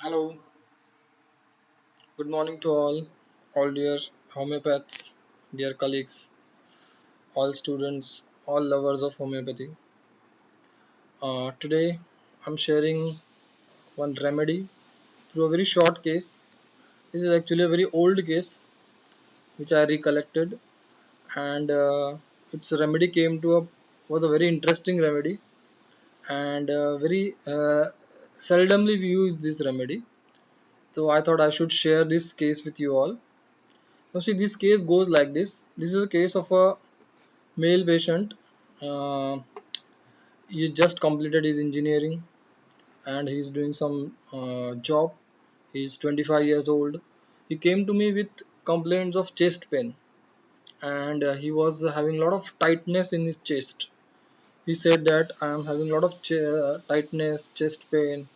Hello, good morning to all dear homeopaths, dear colleagues, all students, all lovers of homeopathy. Today I'm sharing one remedy through a very short case. This is actually a very old case which I recollected, and its remedy came to a was a very interesting remedy, and very seldomly we use this remedy. So I thought I should share this case with you all. Now see, this case goes like this. This is a case of a male patient. uh, he just completed his engineering and he's doing some job. He's 25 years old. He came to me with complaints of chest pain, and he was having a lot of tightness in his chest. He said that I am having a lot of tightness, chest pain,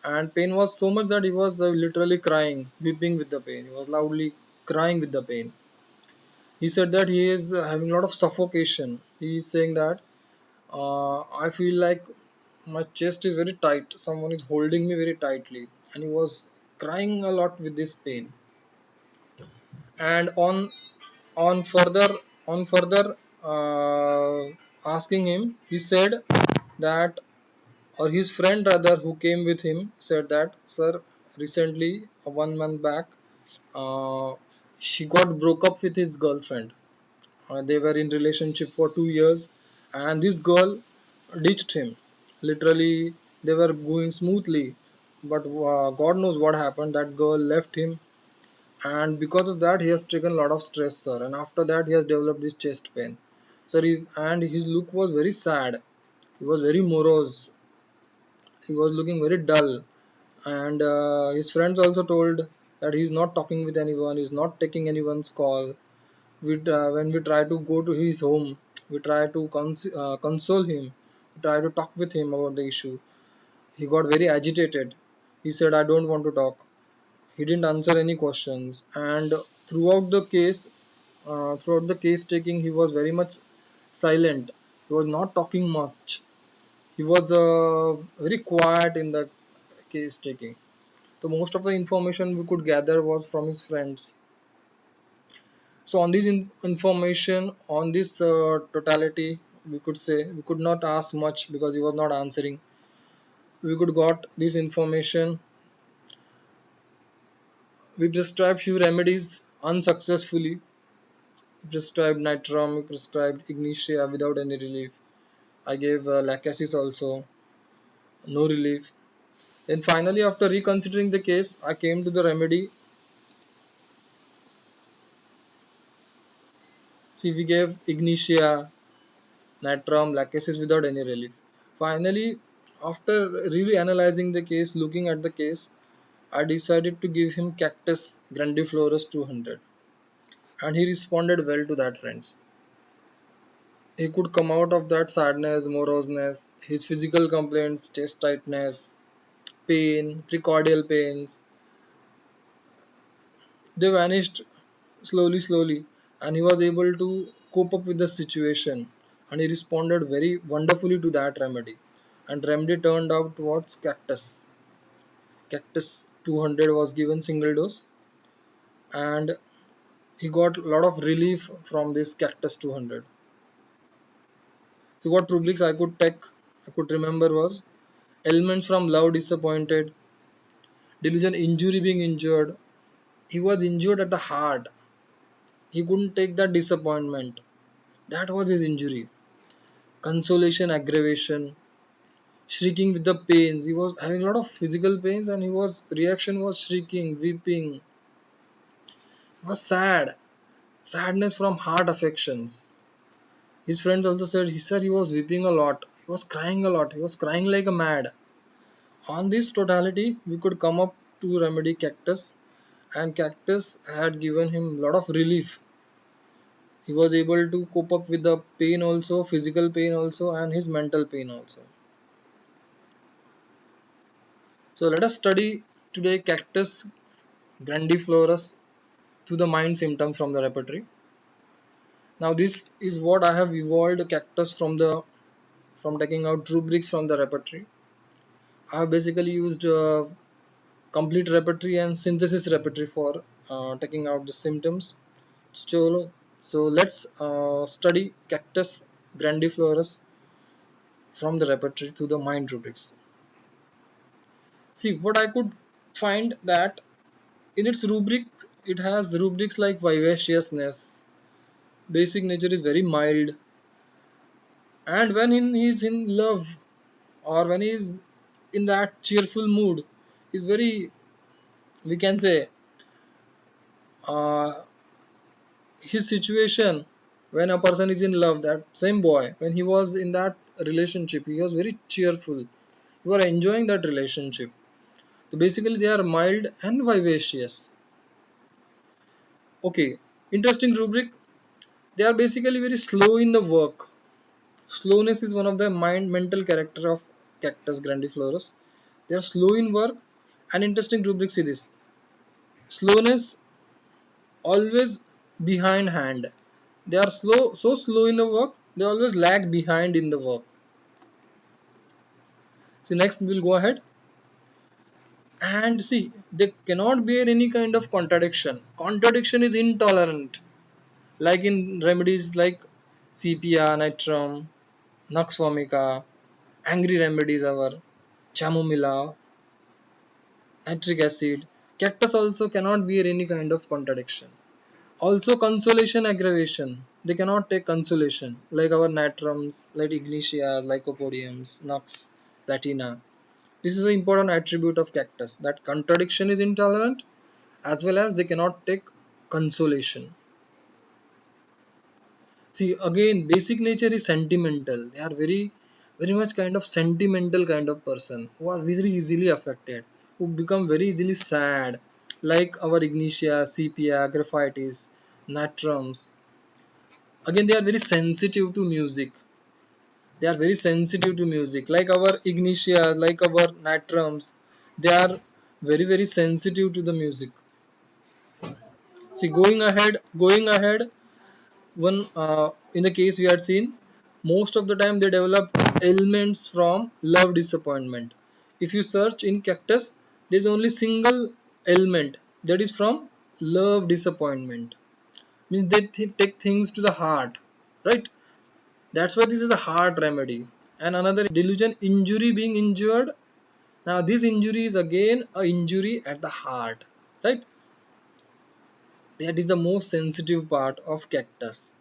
and pain was so much that he was literally crying, weeping with the pain. He was loudly crying with the pain. He said that he is having a lot of suffocation. He is saying that I feel like my chest is very tight. Someone is holding me very tightly, and he was crying a lot with this pain. And on further asking him, he said that, or his friend rather, who came with him, said that, sir, recently 1 month back, uh, she got broke up with his girlfriend. They were in relationship for 2 years, and this girl ditched him. Literally, they were going smoothly, but God knows what happened. That girl left him, and because of that, he has taken a lot of stress, sir. And after that, he has developed this chest pain, sir. And his look was very sad. He was very morose. He was looking very dull, and his friends also told that he's not talking with anyone. He's not taking anyone's call. When we try to go to his home, we try to console him, we try to talk with him about the issue. He got very agitated. He said, I don't want to talk. He didn't answer any questions, and throughout the case throughout the case taking, he was very much silent. He was not talking much. He was very quiet in the case taking. So most of the information we could gather was from his friends. So on this information, on this totality, we could say we could not ask much because he was not answering. We could got this information. We prescribed few remedies unsuccessfully. We prescribed nitram, we prescribed ignitia without any relief. I gave lacasis also, no relief. Then finally, after reconsidering the case, I came to the remedy. See, we gave ignitia, natrum, lachesis without any relief. Finally, after really analyzing the case, looking at the case, I decided to give him Cactus Grandiflorus 200, and he responded well to that, friends. He could come out of that sadness, moroseness, his physical complaints, chest tightness, pain, precordial pains. They vanished slowly, and he was able to cope up with the situation, and he responded very wonderfully to that remedy. And remedy turned out towards Cactus 200 was given single dose, and he got a lot of relief from this Cactus 200. So what rubrics I could remember was elements from love disappointed, delusion injury being injured. He was injured at the heart. He couldn't take that disappointment. That was his injury. Consolation aggravation, shrieking with the pains. He was having a lot of physical pains, and he was reaction was shrieking, weeping. He was sad. Sadness from heart affections. His friends also said he said he was weeping a lot. He was crying a lot. He was crying like a mad. On this totality, we could come up to remedy Cactus, and Cactus had given him a lot of relief. He was able to cope up with the pain also, physical pain also, and his mental pain also. So let us study today Cactus Grandiflorus to the mind symptoms from the repertory. Now this is what I have evolved Cactus from taking out rubrics from the repertory. I have basically used complete repertory and synthesis repertory for taking out the symptoms. So let's study Cactus Grandiflorus from the repertory to the mind rubrics. See what I could find that in its rubrics it has rubrics like vivaciousness, basic nature is very mild, and when he is in love or when he is in that cheerful mood, is very, we can say, uh, his situation when a person is in love, that same boy when he was in that relationship he was very cheerful, you are enjoying that relationship. So basically they are mild and vivacious. Okay, interesting rubric, they are basically very slow in the work. Slowness is one of the mental character of Cactus grandiflorus. They are slow in work. An interesting rubric is this: slowness always behind hand. They are slow, so slow in the work. They always lag behind in the work. So next we'll go ahead and see they cannot bear any kind of contradiction. Contradiction is intolerant. Like in remedies like sepia, nitrum, nux vomica, angry remedies our chamomilla, nitric acid. Cactus also cannot bear any kind of contradiction. Also consolation aggravation. They cannot take consolation like our natrums, like ignitia, lycopodiums, nux, latina. This is an important attribute of cactus that contradiction is intolerant as well as they cannot take consolation. See again basic nature is sentimental. They are very much kind of sentimental kind of person who are very easily affected, who become very easily sad, like our ignitia, sepia, graphitis, natrums. Again they are very sensitive to music. They are very sensitive to music like our ignitia, like our natrums. They are very sensitive to the music. See going ahead one in the case we had seen, most of the time they develop ailments from love disappointment. If you search in cactus, there is only single ailment, that is from love disappointment. Means they take things to the heart, right? That's why this is a heart remedy. And another delusion, injury, being injured. Now this injury is again a injury at the heart, right? That is the most sensitive part of cactus.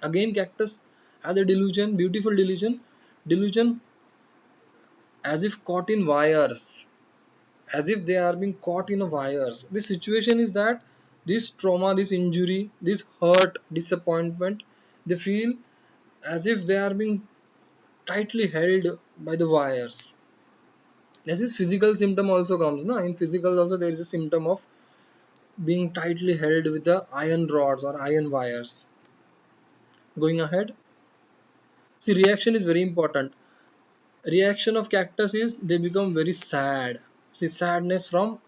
Again cactus has a delusion, beautiful delusion as if caught in wires, as if they are being caught in a wires. The situation is that this trauma, this injury, this hurt, disappointment, they feel as if they are being tightly held by the wires. This physical symptom also comes, no? In physical also there is a symptom of being tightly held with the iron rods or iron wires. Going ahead, see reaction is very important. Reaction of cactus is they become very sad. See sadness from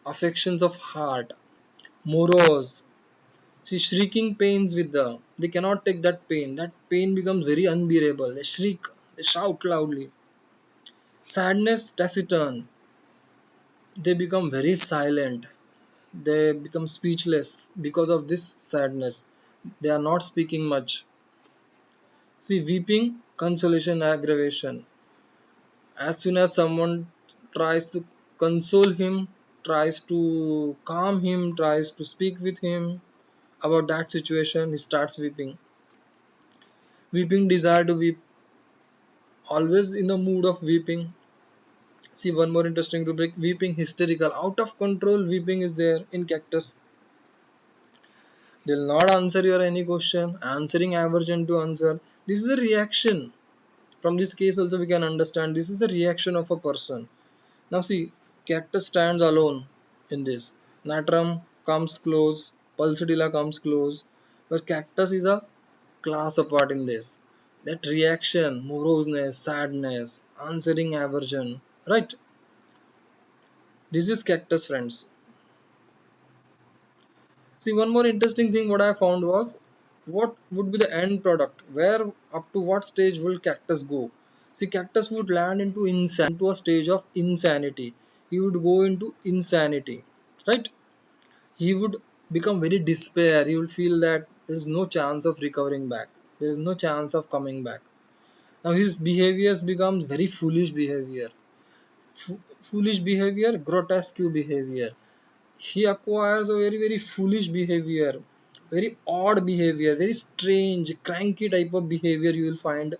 affections of heart, morose. See shrieking pains with the, they cannot take that pain. That pain becomes very unbearable. They shriek, they shout loudly. Sadness taciturn, they become very silent. They become speechless because of this sadness. They are not speaking much. See weeping, consolation, aggravation. As soon as someone tries to console him, tries to calm him, tries to speak with him about that situation, he starts weeping. Weeping, desire to weep, always in the mood of weeping. See one more interesting rubric, weeping hysterical, out of control weeping is there in cactus. They'll not answer your any question, answering aversion to answer. This is a reaction. From this case also we can understand this is a reaction of a person. Now see, cactus stands alone in this. Natrum comes close, pulsatilla comes close, but cactus is a class apart in this. That reaction, moroseness, sadness, answering aversion, right? This is cactus, friends. See, one more interesting thing what I found was what would be the end product? Where up to what stage will cactus go? See, cactus would land into a stage of insanity. he would go into insanity, right? He would become very despair. He would feel that there is no chance of recovering back, there is no chance of coming back. Now his behaviors becomes very foolish behavior. Foolish behavior, grotesque behavior. He acquires a very very foolish behavior, very odd behavior, very strange cranky type of behavior you will find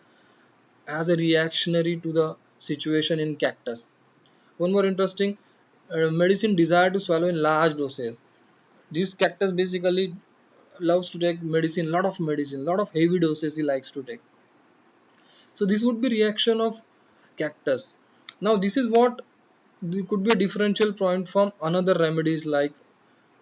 as a reactionary to the situation in Cactus. One more interesting, medicine desire to swallow in large doses. This Cactus basically loves to take medicine, lot of heavy doses he likes to take. So this would be reaction of Cactus. Now this is what could be a differential point from another remedies like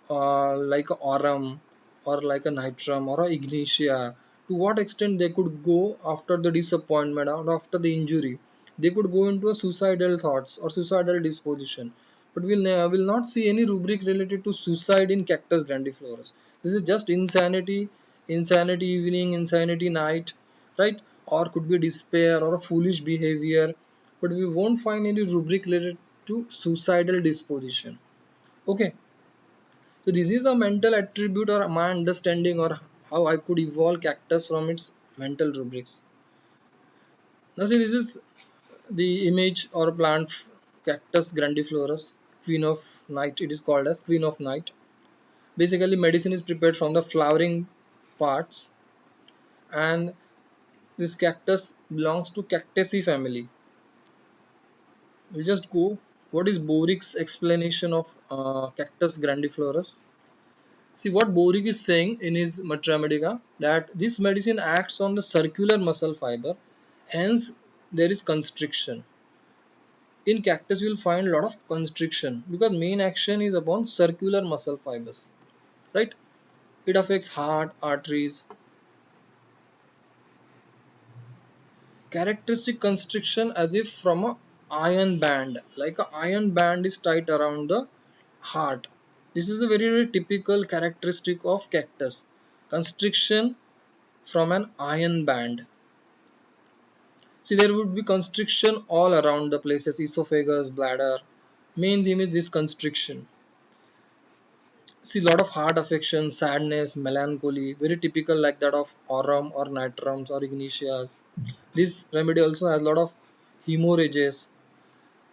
a aurum or like a nitrum or a ignitia. To what extent they could go after the disappointment or after the injury, they could go into a suicidal thoughts or suicidal disposition. But will not see any rubric related to suicide in Cactus grandiflorus. This is just insanity, insanity evening, insanity night, right? Or could be despair or a foolish behavior, but we won't find any rubric related to suicidal disposition. Okay, so this is a mental attribute or my understanding or how I could evolve Cactus from its mental rubrics. Now see, this is the image or plant Cactus grandiflorus, queen of night. It is called as queen of night. Basically, medicine is prepared from the flowering parts, and this cactus belongs to Cactaceae family. We'll just go. What is Boric's explanation of Cactus grandiflorus? See what Boric is saying in his Mathematical, that this medicine acts on the circular muscle fiber, hence there is constriction. In Cactus you will find a lot of constriction because main action is upon circular muscle fibers, right? It affects heart, arteries. Characteristic constriction as if from a iron band, like a iron band is tight around the heart. This is a very very typical characteristic of Cactus. Constriction from an iron band. See, there would be constriction all around the places, esophagus, bladder. Main theme is this constriction. See, lot of heart affection, sadness, melancholy, very typical like that of aurum or nitrums or ignatias. This remedy also has a lot of hemorrhages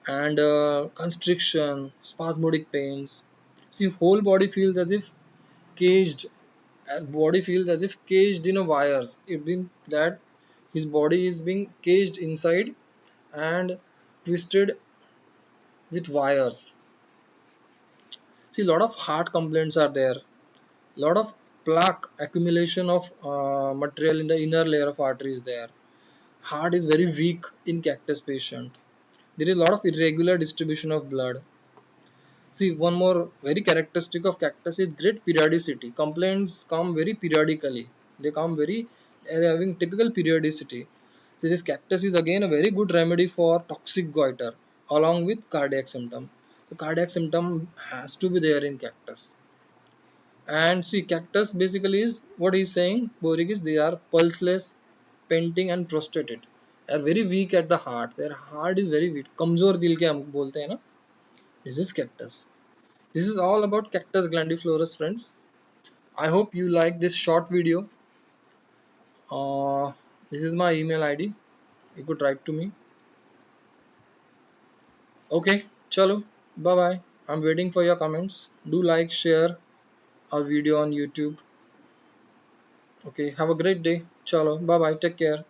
and constriction, spasmodic pains. See, whole body feels as if caged. Body feels as if caged in a wires. It means that his body is being caged inside and twisted with wires. See, a lot of heart complaints are there. Lot of plaque accumulation of material in the inner layer of artery is there. Heart is very weak in Cactus patient. There is a lot of irregular distribution of blood. See, one more very characteristic of Cactus is great periodicity. Complaints come very periodically. They come very, they are having typical periodicity. So this Cactus is again a very good remedy for toxic goiter along with cardiac symptom. The cardiac symptom has to be there in Cactus. And see, Cactus basically is what he's saying. Boric is they are pulseless, panting and prostrated. They are very weak at the heart. Their heart is very weak. कमजोर दिल के हम बोलते हैं ना. This is Cactus. This is all about Cactus grandiflorus, friends. I hope you like this short video. This is my email ID. You could write to me. Okay, chalo. Bye bye. I'm waiting for your comments. Do like, share our video on YouTube. Okay, have a great day. Chalo. Bye bye. Take care.